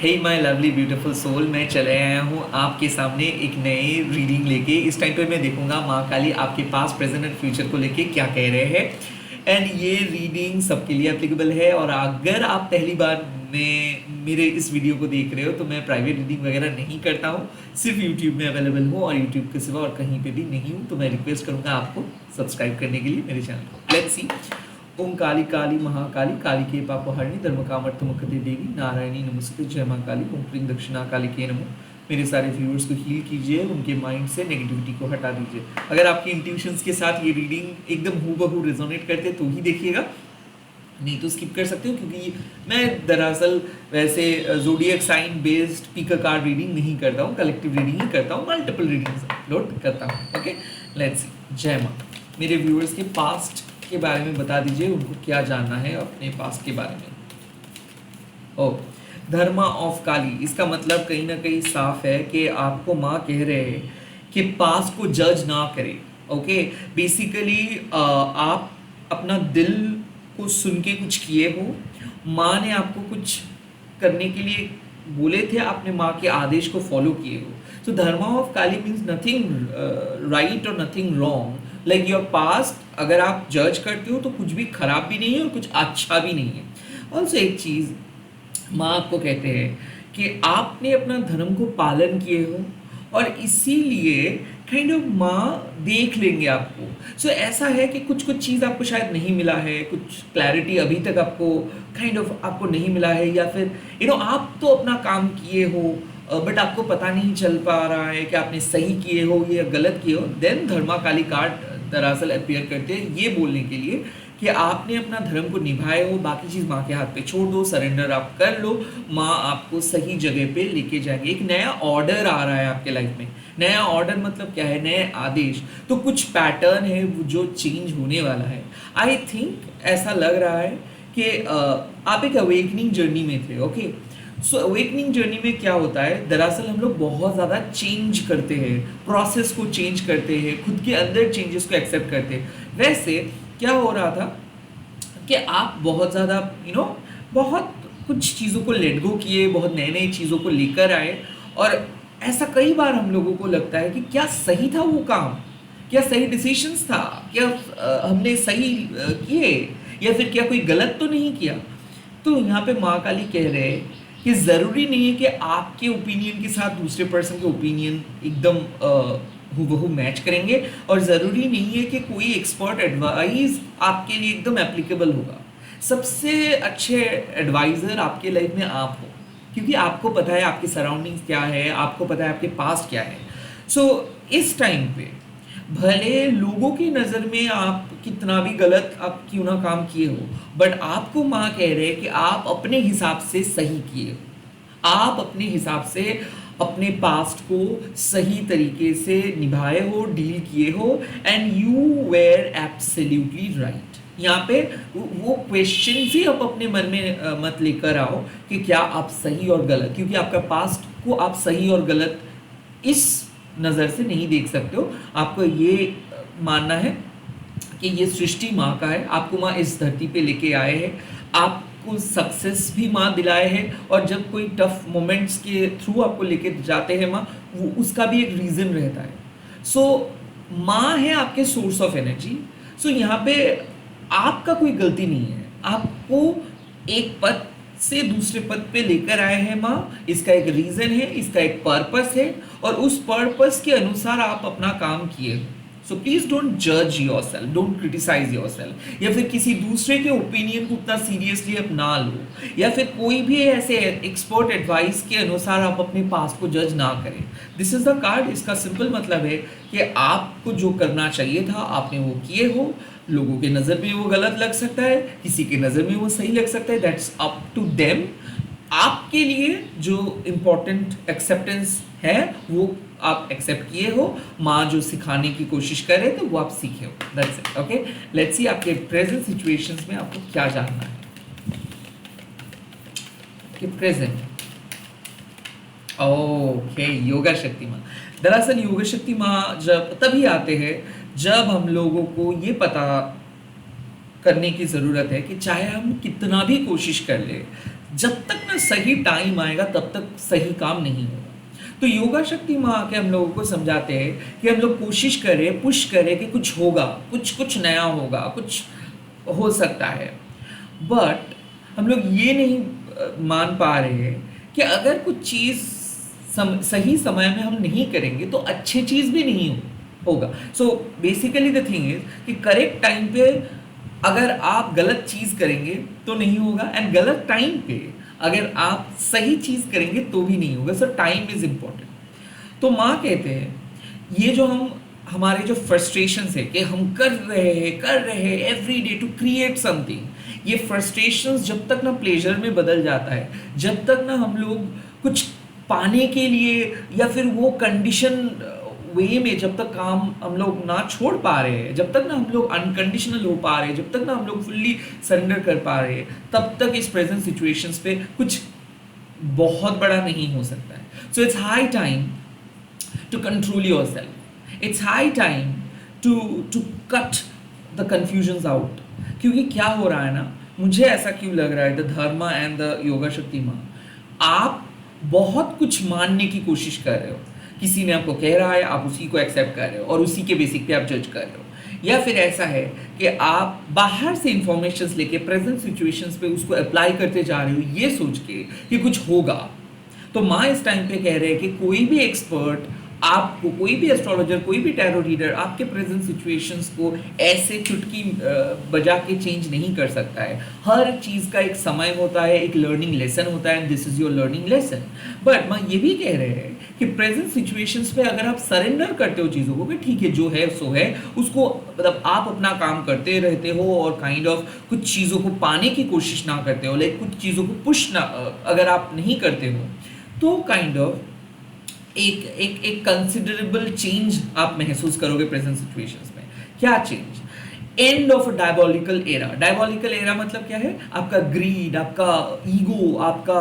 Hey my lovely beautiful soul, मैं चले आया हूँ आपके सामने एक नए रीडिंग लेके। इस टाइम पे मैं देखूंगा माँ काली आपके पास प्रेजेंट एंड फ्यूचर को लेके क्या कह रहे हैं। एंड ये रीडिंग सबके लिए एप्लीकेबल है। और अगर आप पहली बार में मेरे इस वीडियो को देख रहे हो तो मैं प्राइवेट रीडिंग वगैरह नहीं करता हूँ, सिर्फ यूट्यूब में अवेलेबल हूँ और यूट्यूब के सिवा और कहीं पे भी नहीं हूँ। तो मैं रिक्वेस्ट करूँगा आपको सब्सक्राइब करने के लिए मेरे चैनल को। Let's see. ओम काली काली महाकाली काली के पापहरणी धर्म कामर्थमुखते देवी नारायणी नमस्ते जय मां काली। ओम क्लीं दक्षिणा काली के नमो। मेरे सारे व्यूअर्स को हील कीजिए, उनके माइंड से नेगेटिविटी को हटा दीजिए। अगर आपकी इंट्यूशंस के साथ ये रीडिंग एकदम हूबहू रेजोनेट करते तो ही देखिएगा, नहीं तो स्किप कर सकते हो, क्योंकि मैं दरअसल वैसे ज़ोडिएक साइन बेस्ड पीकर कार्ड रीडिंग नहीं करता हूँ, कलेक्टिव रीडिंग ही करता हूँ, मल्टीपल रीडिंग्स अपलोड करता हूँ। Okay, let's see. जय माँ। मेरे व्यूअर्स के पास्ट के बारे में बता दीजिए, उनको क्या जानना है अपने पास्ट के बारे में। ओ, धर्मा ऑफ काली, इसका मतलब कहीं ना कहीं साफ है कि आपको माँ कह रहे हैं कि पास्ट को जज ना करें। ओके, बेसिकली आप अपना दिल को सुन के कुछ किए हो, माँ ने आपको कुछ करने के लिए बोले थे, आपने माँ के आदेश को फॉलो किए हो। तो dharma of Kali means nothing right और nothing wrong, like your past अगर आप जज करते हो तो कुछ भी खराब भी नहीं है और कुछ अच्छा भी नहीं है। ऑल्सो एक चीज़ माँ आपको कहते हैं कि आपने अपना धर्म को पालन किए हो और इसीलिए काइंड ऑफ माँ देख लेंगे आपको। सो ऐसा है कि कुछ कुछ चीज़ आपको शायद नहीं मिला है, कुछ क्लैरिटी अभी तक आपको काइंड ऑफ आपको नहीं मिला है, या फिर आप तो अपना काम किए हो बट आपको पता नहीं चल पा रहा है कि आपने सही किए हो या गलत किए हो। देन धर्मा काली कार्ड दरअसल अपीयर करते हैं ये बोलने के लिए कि आपने अपना धर्म को निभाए हो, बाकी चीज़ माँ के हाथ पे छोड़ दो, सरेंडर आप कर लो, माँ आपको सही जगह पे लेके जाएंगे। एक नया ऑर्डर आ रहा है आपके लाइफ में। नया ऑर्डर मतलब क्या है? नए आदेश। तो कुछ पैटर्न है जो चेंज होने वाला है। आई थिंक ऐसा लग रहा है कि आप एक अवेकनिंग जर्नी में थे। ओके, सो अवेकनिंग जर्नी में क्या होता है, दरअसल हम लोग बहुत ज़्यादा चेंज करते हैं, प्रोसेस को चेंज करते हैं, खुद के अंदर चेंजेस को एक्सेप्ट करते हैं। वैसे क्या हो रहा था कि आप बहुत ज़्यादा बहुत कुछ चीज़ों को लेट गो किए, बहुत नए नए चीज़ों को लेकर आए। और ऐसा कई बार हम लोगों को लगता है कि क्या सही था वो काम, क्या सही डिसीजंस था, क्या हमने सही किए, या फिर क्या कोई गलत तो नहीं किया। तो यहाँ पे माँ काली कह रहे हैं कि ज़रूरी नहीं है कि आपके ओपिनियन के साथ दूसरे पर्सन के ओपिनियन एकदम हूबहू मैच करेंगे, और ज़रूरी नहीं है कि कोई एक्सपर्ट एडवाइस आपके लिए एकदम एप्लीकेबल होगा। सबसे अच्छे एडवाइज़र आपके लाइफ में आप हो, क्योंकि आपको पता है आपकी सराउंडिंग्स क्या है, आपको पता है आपके पास्ट क्या है। सो इस टाइम पे भले लोगों की नज़र में आप कितना भी गलत आप क्यों ना काम किए हो, बट आपको माँ कह रहे हैं कि आप अपने हिसाब से सही किए हो, आप अपने हिसाब से अपने पास्ट को सही तरीके से निभाए हो, डील किए हो, and you were absolutely right. यहाँ पे वो क्वेश्चन ही आप अपने मन में मत लेकर आओ कि क्या आप सही और गलत, क्योंकि आपका पास्ट को आप सही और गलत इस नज़र से नहीं देख सकते हो। आपको ये मानना है कि ये सृष्टि माँ का है, आपको माँ इस धरती पे लेके आए हैं, आपको सक्सेस भी माँ दिलाए हैं, और जब कोई टफ मोमेंट्स के थ्रू आपको लेके जाते हैं माँ, वो उसका भी एक रीज़न रहता है। सो माँ है आपके सोर्स ऑफ एनर्जी। सो यहाँ पे आपका कोई गलती नहीं है, आपको एक पद से दूसरे पद पे लेकर आए हैं माँ, इसका एक रीज़न है, इसका एक पर्पस है, और उस पर्पस के अनुसार आप अपना काम किए हो। सो प्लीज़ डोंट जज yourself, don't criticise yourself, या फिर किसी दूसरे के ओपिनियन को उतना सीरियसली आप ना लो, या फिर कोई भी ऐसे एक्सपर्ट एडवाइस के अनुसार आप अपने पास्ट को जज ना करें। This is the card. इसका सिंपल मतलब है कि आपको जो करना चाहिए था आपने वो किए हो। लोगों के नज़र में वो गलत लग सकता है, किसी के नज़र में वो सही लग सकता है, दैट्स अप टू देम। आपके लिए जो इम्पोर्टेंट एक्सेप्टेंस है वो आप एक्सेप्ट किए हो, माँ जो सिखाने की कोशिश कर रहे थे वो आप सीखे हो। That's it. Okay, let's see आपके प्रेजेंट सिचुएशंस में आपको क्या जानना है कि प्रेजेंट। ओके, योगा शक्ति माँ। दरअसल योगा शक्ति माँ जब तभी आते हैं जब हम लोगों को ये पता करने की ज़रूरत है कि चाहे हम कितना भी कोशिश कर ले, जब तक ना सही टाइम आएगा तब तक सही काम नहीं होगा। तो योगा शक्ति माँ आके हम लोगों को समझाते हैं कि हम लोग कोशिश करें, पुश करें कि कुछ होगा, कुछ कुछ नया होगा, कुछ हो सकता है। बट हम लोग ये नहीं मान पा रहे हैं कि अगर कुछ चीज़ सही समय में हम नहीं करेंगे तो अच्छी चीज़ भी नहीं होगा। So basically the thing is कि करेक्ट टाइम पे अगर आप गलत चीज़ करेंगे तो नहीं होगा, एंड गलत टाइम पे अगर आप सही चीज़ करेंगे तो भी नहीं होगा। सो टाइम इज़ इम्पोर्टेंट। तो माँ कहते हैं ये जो हमारे जो फ्रस्ट्रेशंस है कि हम कर रहे हैं every day to create something, ये फ्रस्ट्रेशंस जब तक ना प्लेजर में बदल जाता है, जब तक ना हम लोग कुछ पाने के लिए या फिर वो कंडीशन वे में जब तक काम हम लोग ना छोड़ पा रहे हैं, जब तक ना हम लोग अनकंडीशनल हो पा रहे हैं, जब तक ना हम लोग फुल्ली सरेंडर कर पा रहे हैं, तब तक इस प्रेजेंट सिचुएशंस पे कुछ बहुत बड़ा नहीं हो सकता है। So it's high time to control yourself. It's high time to cut the confusions out. क्योंकि क्या हो रहा है ना, मुझे ऐसा क्यों लग रहा है the Dharma and the yoga शक्ति माँ, आप बहुत कुछ मानने की कोशिश कर रहे हो। किसी ने आपको कह रहा है, आप उसी को एक्सेप्ट कर रहे हो और उसी के बेसिक पे आप जज कर रहे हो। या फिर ऐसा है कि आप बाहर से इंफॉर्मेशन लेके प्रेजेंट सिचुएशंस पे उसको अप्लाई करते जा रहे हो ये सोच के कि कुछ होगा। तो माँ इस टाइम पे कह रहे हैं कि कोई भी एक्सपर्ट आपको, कोई भी एस्ट्रोलॉजर, कोई भी टैरो रीडर आपके प्रेजेंट सिचुएशंस को ऐसे चुटकी बजा के चेंज नहीं कर सकता है। हर चीज़ का एक समय होता है, एक लर्निंग लेसन होता है, and this is your learning lesson. But मैं ये भी कह रहे हैं कि प्रेजेंट सिचुएशंस पे अगर आप सरेंडर करते हो चीज़ों को कि ठीक है जो है सो है, उसको मतलब आप अपना काम करते रहते हो और काइंड ऑफ कुछ चीज़ों को पाने की कोशिश ना करते हो, लाइक कुछ चीज़ों को पुश ना अगर आप नहीं करते हो, तो काइंड ऑफ एक कंसिडरेबल चेंज आप महसूस करोगे प्रेजेंट सिचुएशंस में। क्या change? End of a diabolical era. Diabolical era मतलब क्या है? आपका ग्रीड, आपका ईगो, आपका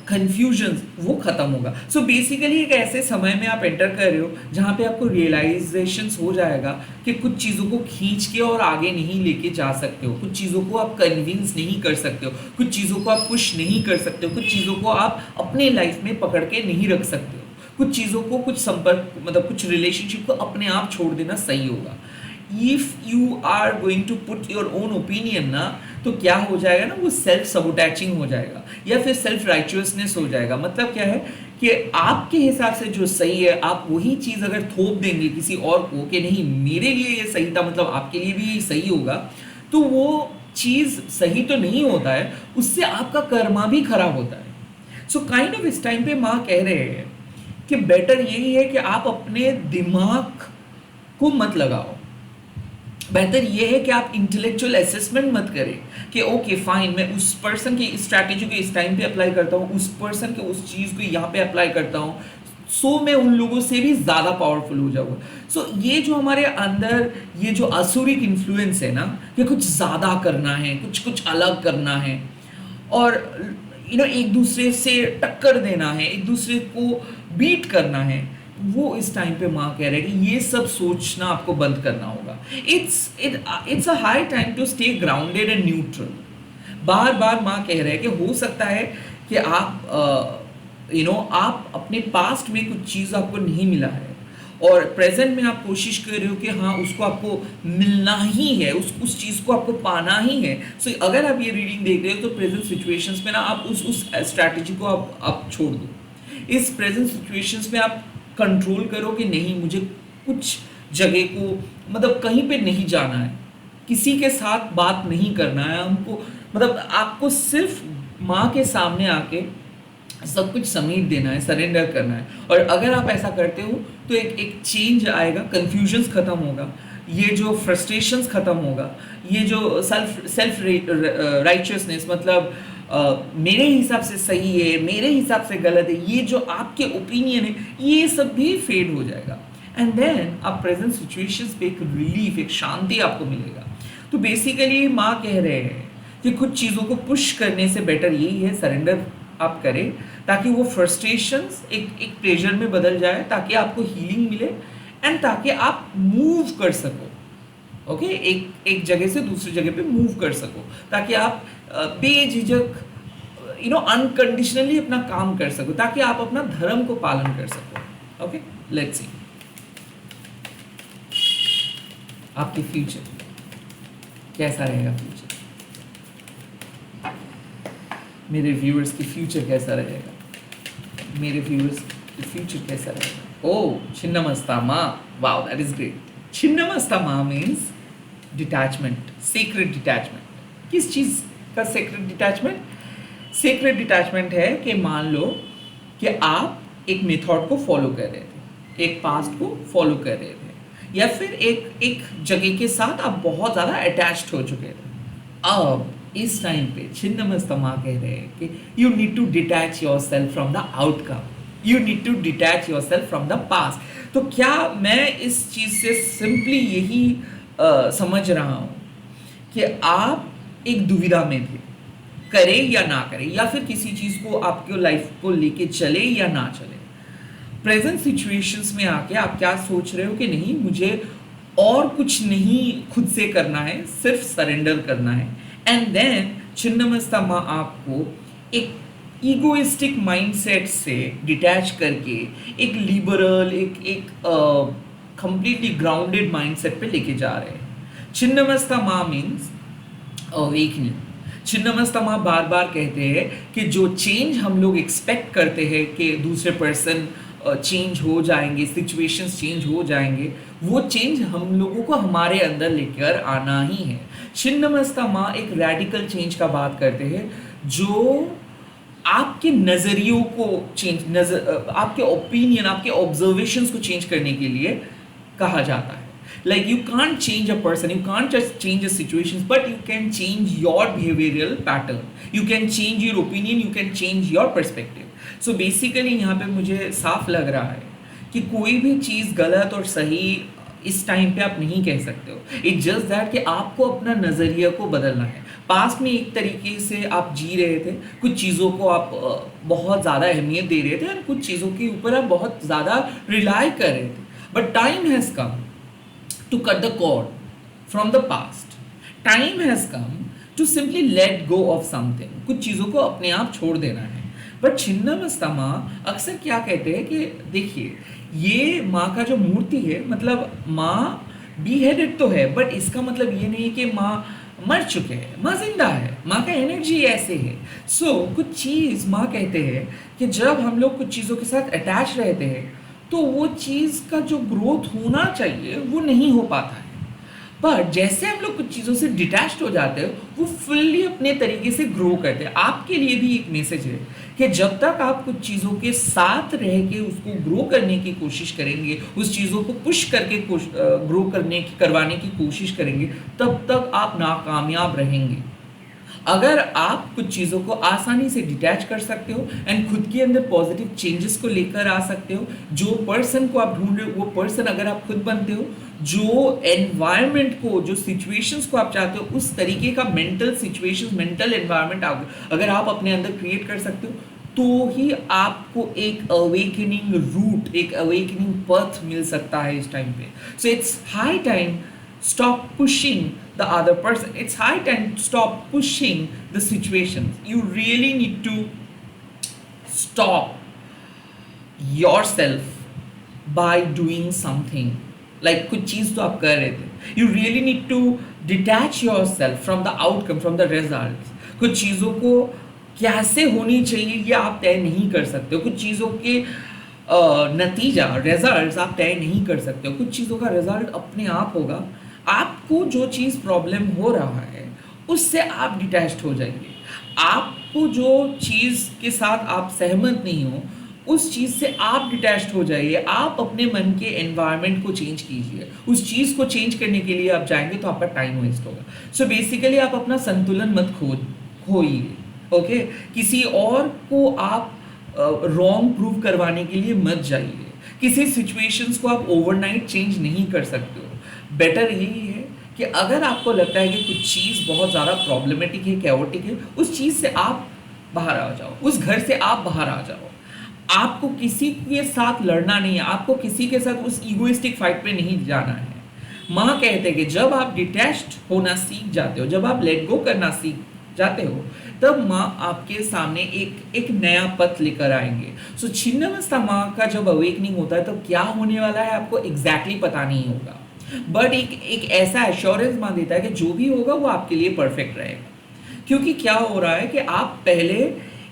कंफ्यूजन वो खत्म होगा। सो बेसिकली एक ऐसे समय में आप एंटर कर रहे हो जहाँ पे आपको रियलाइजेशन हो जाएगा कि कुछ चीज़ों को खींच के और आगे नहीं लेके जा सकते हो, कुछ चीज़ों को आप कन्विंस नहीं कर सकते हो, कुछ चीज़ों को आप पुश नहीं कर सकते हो, कुछ चीज़ों को आप अपने लाइफ में पकड़ के नहीं रख सकते हो, कुछ चीज़ों को, कुछ संपर्क मतलब कुछ रिलेशनशिप को अपने आप छोड़ देना सही होगा। If you are going to put your own opinion ना, तो क्या हो जाएगा ना, वो सेल्फ सबोटैचिंग हो जाएगा या फिर सेल्फ राइचुअसनेस हो जाएगा। मतलब क्या है कि आपके हिसाब से जो सही है आप वही चीज़ अगर थोप देंगे किसी और को कि नहीं मेरे लिए ये सही था मतलब आपके लिए भी सही होगा, तो वो चीज़ सही तो नहीं होता है, उससे आपका कर्मा भी खराब होता है। सो काइंड ऑफ इस टाइम पे माँ कह रहे हैं कि बेटर यही है कि आप अपने दिमाग को मत लगाओ, बेहतर ये है कि आप इंटेलेक्चुअल असेसमेंट मत करें कि ओके फाइन मैं उस पर्सन की स्ट्रैटेजी को इस टाइम पे अप्लाई करता हूँ, उस पर्सन के उस चीज़ को यहाँ पे अप्लाई करता हूँ, सो मैं उन लोगों से भी ज़्यादा पावरफुल हो जाऊँगा। सो ये जो हमारे अंदर ये जो आसुरिक इन्फ्लुएंस है ना, कि कुछ ज़्यादा करना है, कुछ कुछ अलग करना है और एक दूसरे से टक्कर देना है, एक दूसरे को बीट करना है, वो इस टाइम पे माँ कह रहे हैं कि ये सब सोचना आपको बंद करना होगा। It's a high time to stay grounded and neutral. बार बार माँ कह रहे हैं कि हो सकता है कि आप आप अपने पास्ट में कुछ चीज़ आपको नहीं मिला है और प्रेजेंट में आप कोशिश कर रहे हो कि हाँ उसको आपको मिलना ही है, उस चीज़ को आपको पाना ही है। सो अगर आप ये रीडिंग देख रहे हो तो प्रेजेंट सिचुएशंस में ना आप उस स्ट्रैटेजी को आप छोड़ दो। इस प्रेजेंट सिचुएशंस में आप कंट्रोल करो कि नहीं मुझे कुछ जगह को मतलब कहीं पे नहीं जाना है, किसी के साथ बात नहीं करना है हमको, मतलब आपको सिर्फ माँ के सामने आके सब कुछ समेट देना है, सरेंडर करना है। और अगर आप ऐसा करते हो तो एक चेंज आएगा, कन्फ्यूजन्स खत्म होगा, ये जो फ्रस्ट्रेशंस खत्म होगा, ये जो सेल्फ राइचियसनेस मतलब मेरे हिसाब से सही है, मेरे हिसाब से गलत है, ये जो आपके ओपिनियन है ये सब भी फेड हो जाएगा। एंड देन आप प्रेजेंट सिचुएशंस पे एक रिलीफ, एक शांति आपको मिलेगा। तो बेसिकली माँ कह रहे हैं कि कुछ चीज़ों को पुश करने से बेटर यही है सरेंडर आप करें, ताकि वो फ्रस्ट्रेशंस एक प्रेशर में बदल जाए, ताकि आपको हीलिंग मिले एंड ताकि आप मूव कर सको। ओके एक जगह से दूसरी जगह पे मूव कर सको, ताकि आप बेझिझक अनकंडीशनली अपना काम कर सको, ताकि आप अपना धर्म को पालन कर सको। ओके, लेट्स सी आपके फ्यूचर कैसा रहेगा। फ्यूचर, मेरे व्यूअर्स की फ्यूचर कैसा रहेगा, मेरे व्यूअर्स की फ्यूचर कैसा रहेगा। ओह, छिन्नमस्तामा, वाओ, दैट इज ग्रेट। छिन्नमस्तामा मीन्स डिटैचमेंट, सीक्रेट डिटैचमेंट। किस चीज का सीक्रेट डिटैचमेंट? सीक्रेट डिटैचमेंट है कि मान लो कि आप एक मेथड को फॉलो कर रहे थे, एक पास्ट को फॉलो कर रहे थे, या फिर एक जगह के साथ आप बहुत ज़्यादा अटैच्ड हो चुके थे। अब इस टाइम पे छिन्नमस्तामा कह रहे हैं कि you need to detach yourself from the outcome, you need to detach yourself from the past. तो क्या मैं इस चीज़ से सिंपली यही समझ रहा हूँ कि आप एक दुविधा में थे, करें या ना करें, या फिर किसी चीज़ को आपके लाइफ को लेके चले या ना चले। प्रेजेंट सिचुएशंस में आके आप क्या सोच रहे हो कि नहीं, मुझे और कुछ नहीं खुद से करना है, सिर्फ सरेंडर करना है। एंड देन छिन्नमस्तामा आपको एक ईगोइस्टिक माइंडसेट से डिटैच करके एक लिबरल, एक कंप्लीटली ग्राउंडेड माइंडसेट पे लेके जा रहे हैं। छिन्नमस्तामा मीन्स अवेकनिंग। छिन्नमस्तामा बार बार कहते हैं कि जो चेंज हम लोग एक्सपेक्ट करते हैं कि दूसरे पर्सन चेंज हो जाएंगे, सिचुएशंस चेंज हो जाएंगे, वो चेंज हम लोगों को हमारे अंदर लेकर आना ही है। छिन्नमस्तामा एक रैडिकल चेंज का बात करते हैं, जो आपके नज़रियों को चेंज, आपके ओपिनियन, आपके ऑब्जर्वेशंस को चेंज करने के लिए कहा जाता है। Like you can't change a person, you can't just change a situation, but you can change your behavioral pattern, you can change your opinion, you can change your perspective. So basically यहाँ पे मुझे साफ लग रहा है कि कोई भी चीज़ गलत और सही इस टाइम पे आप नहीं कह सकते हो। It's just that कि आपको अपना नज़रिया को बदलना है। पास्ट में एक तरीके से आप जी रहे थे, कुछ चीज़ों को आप बहुत ज़्यादा अहमियत दे रहे थे और कुछ चीज़ों के ऊपर आप बहुत ज़्यादा रिलाई कर रहे थे, but time has come to cut the cord from the past. Time has come to simply let go of something. कुछ चीज़ों को अपने आप छोड़ देना है। बट छिन्नमस्तामा अक्सर क्या कहते हैं कि देखिए, ये माँ का जो मूर्ति है, मतलब माँ beheaded तो है, बट इसका मतलब ये नहीं कि माँ मर चुके हैं, माँ जिंदा है, माँ का एनर्जी ऐसे है। सो कुछ चीज़ माँ कहते हैं कि जब हम लोग कुछ चीज़ों के साथ अटैच रहते हैं तो वो चीज़ का जो ग्रोथ होना चाहिए वो नहीं हो पाता है। पर जैसे हम लोग कुछ चीज़ों से डिटैच्ड हो जाते हैं, वो फुल्ली अपने तरीके से ग्रो करते हैं। आपके लिए भी एक मैसेज है कि जब तक आप कुछ चीज़ों के साथ रह के उसको ग्रो करने की कोशिश करेंगे, उस चीज़ों को पुश करके ग्रो करवाने की कोशिश करेंगे, तब तक आप नाकामयाब रहेंगे। अगर आप कुछ चीज़ों को आसानी से डिटैच कर सकते हो एंड खुद के अंदर पॉजिटिव चेंजेस को लेकर आ सकते हो, जो पर्सन को आप ढूंढ रहे हो वो पर्सन अगर आप खुद बनते हो, जो एनवायरनमेंट को, जो सिचुएशंस को आप चाहते हो, उस तरीके का मेंटल सिचुएशंस, मेंटल एनवायरनमेंट अगर आप अपने अंदर क्रिएट कर सकते हो, तो ही आपको एक अवेकनिंग रूट, एक अवेकनिंग पथ मिल सकता है इस टाइम पे। So it's high time stop pushing the other person. It's high time to stop pushing the situations. You really need to stop yourself by doing something. Like कुछ चीज़ तो आप कर रहे थे. You really need to detach yourself from the outcome, from the results. कुछ चीज़ों को कैसे होनी चाहिए ये आप तय नहीं कर सकते हो। कुछ चीज़ों के नतीजा, रिजल्ट्स आप तय नहीं कर सकते हो। कुछ चीज़ों का रिजल्ट अपने आप होगा। आपको जो चीज़ प्रॉब्लम हो रहा है उससे आप डिटैच्ड हो जाइए। आपको जो चीज़ के साथ आप सहमत नहीं हो उस चीज़ से आप डिटैच्ड हो जाइए। आप अपने मन के एनवायरनमेंट को चेंज कीजिए। उस चीज़ को चेंज करने के लिए आप जाएंगे तो आपका टाइम वेस्ट होगा। सो बेसिकली आप अपना संतुलन मत खोइए। ओके, किसी और को आप रॉन्ग प्रूव करवाने के लिए मत जाइए। किसी सिचुएशंस को आप ओवरनाइट चेंज नहीं कर सकते हो। बेटर यही है कि अगर आपको लगता है कि कुछ चीज़ बहुत ज़्यादा प्रॉब्लमेटिक है, कैओटिक है, उस चीज़ से आप बाहर आ जाओ, उस घर से आप बाहर आ जाओ। आपको किसी के साथ लड़ना नहीं है, आपको किसी के साथ उस ईगोइस्टिक फाइट पे नहीं जाना है। माँ कहते हैं कि जब आप डिटैच्ड होना सीख जाते हो, जब आप लेट गो करना सीख जाते हो, तब माँ आपके सामने एक नया पथ लेकर आएंगे। सो छिन्नमस्ता माँ का जब अवेकनिंग होता है तब क्या होने वाला है आपको एग्जैक्टली पता नहीं होगा, बट एक ऐसा एश्योरेंस माँ देता है कि जो भी होगा वो आपके लिए परफेक्ट रहेगा। क्योंकि क्या हो रहा है कि आप पहले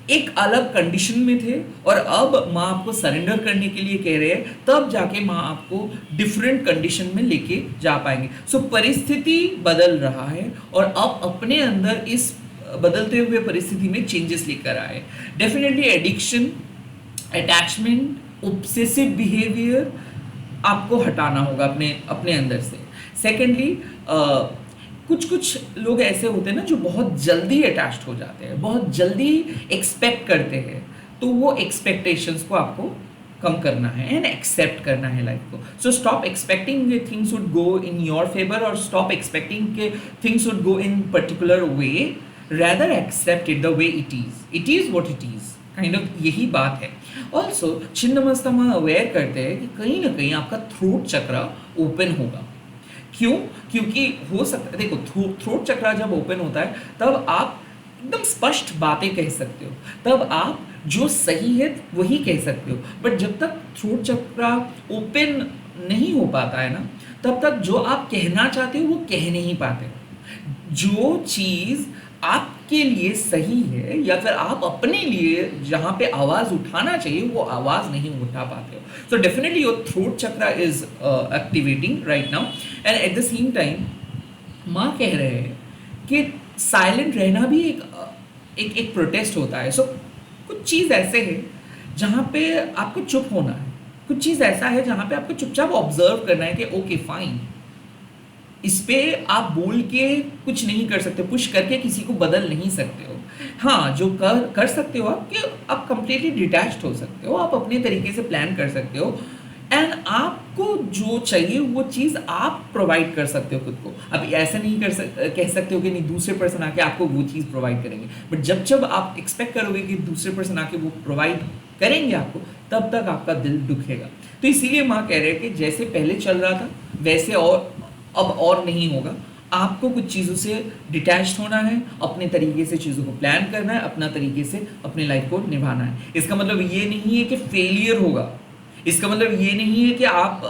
एक अलग कंडीशन में थे और अब माँ आपको सरेंडर करने के लिए कह रहे हैं, तब जाके माँ आपको डिफरेंट कंडीशन में लेके जा पाएंगे। सो परिस्थिति बदल रहा है और अब अपने अंदर इस बदलते हुए परिस्थिति में चेंजेस लेकर आए। Definitely addiction, attachment, obsessive behaviour आपको हटाना होगा अपने अपने अंदर से। सेकेंडली कुछ लोग ऐसे होते हैं ना जो बहुत जल्दी अटैच्ड हो जाते हैं, बहुत जल्दी एक्सपेक्ट करते हैं, तो वो एक्सपेक्टेशंस को आपको कम करना है एंड एक्सेप्ट करना है लाइफ को। So stop expecting things would go in your favour और स्टॉप एक्सपेक्टिंग के things would go in particular way, rather accept it the way it is what it is, kind of यही बात है। Also Chhinnamasta माँ aware करते हैं कि कहीं ना कहीं आपका थ्रोट चक्र ओपन होगा। क्यों? क्योंकि हो सकता है, देखो थ्रोट चक्र जब ओपन होता है तब आप एकदम स्पष्ट बातें कह सकते हो, तब आप जो सही है वही कह सकते हो। बट जब तक थ्रोट चक्र ओपन नहीं हो पाता है ना, तब तक जो आप कहना चाहते हो वो कह नहीं पाते। जो चीज़ आपके लिए सही है या फिर आप अपने लिए जहाँ पे आवाज़ उठाना चाहिए वो आवाज़ नहीं उठा पाते हो। सो डेफिनेटली योर थ्रोट चक्र is activating right now and at the same time माँ कह रहे हैं कि साइलेंट रहना भी एक प्रोटेस्ट होता है। सो कुछ चीज़ ऐसे है जहाँ पे आपको चुप होना है, कुछ चीज़ ऐसा है जहाँ पे आपको चुपचाप ऑब्जर्व करना है कि ओके फाइन, इस पे आप बोल के कुछ नहीं कर सकते, पुश करके किसी को बदल नहीं सकते हो। हाँ, जो कर सकते हो आप कि आप कंप्लीटली डिटैच्ड हो सकते हो, आप अपने तरीके से प्लान कर सकते हो एंड आपको जो चाहिए वो चीज़ आप प्रोवाइड कर सकते हो खुद को। अब ऐसा नहीं कह सकते हो कि नहीं दूसरे पर्सन आके आपको वो चीज़ प्रोवाइड करेंगे, बट जब आप एक्सपेक्ट करोगे कि दूसरे पर्सन आके वो प्रोवाइड करेंगे आपको, तब तक आपका दिल दुखेगा। तो इसीलिए माँ कह रहे हैं कि जैसे पहले चल रहा था वैसे और अब और नहीं होगा। आपको कुछ चीज़ों से डिटैच्ड होना है, अपने तरीके से चीज़ों को प्लान करना है, अपना तरीके से अपने लाइफ को निभाना है। इसका मतलब ये नहीं है कि फेलियर होगा, इसका मतलब ये नहीं है कि आप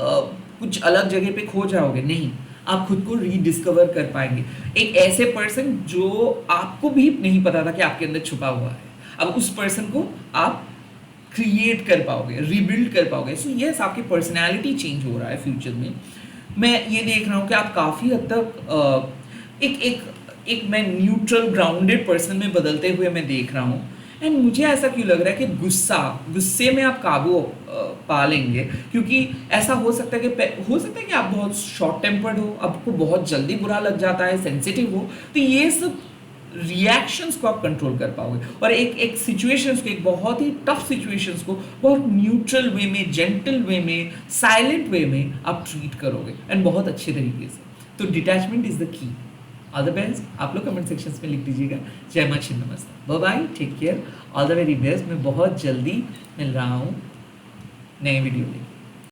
कुछ अलग जगह पे खो जाओगे, नहीं, आप खुद को रीडिस्कवर कर पाएंगे। एक ऐसे पर्सन जो आपको भी नहीं पता था कि आपके अंदर छुपा हुआ है, अब उस पर्सन को आप क्रिएट कर पाओगे, रीबिल्ड कर पाओगे। सो यस, आपकी पर्सनैलिटी चेंज हो रहा है फ्यूचर में। मैं ये देख रहा हूँ कि आप काफ़ी हद तक एक मैं न्यूट्रल ग्राउंडेड पर्सन में बदलते हुए मैं देख रहा हूँ। एंड मुझे ऐसा क्यों लग रहा है कि गुस्से में आप काबू पा लेंगे, क्योंकि ऐसा हो सकता है कि आप बहुत शॉर्ट टेम्पर्ड हो, आपको बहुत जल्दी बुरा लग जाता है, सेंसिटिव हो, तो ये सब रिएक्शंस को आप कंट्रोल कर पाओगे और एक सिचुएशंस को, एक बहुत ही टफ सिचुएशंस को बहुत न्यूट्रल वे में, जेंटल वे में, साइलेंट वे में आप ट्रीट करोगे एंड बहुत अच्छे तरीके से। तो detachment is the key. All the best. आप लोग कमेंट सेक्शंस में लिख दीजिएगा। जय मां Chhinnamasta, bye bye, take care, all the very best. मैं बहुत जल्दी मिल रहा हूँ नए वीडियो लेके।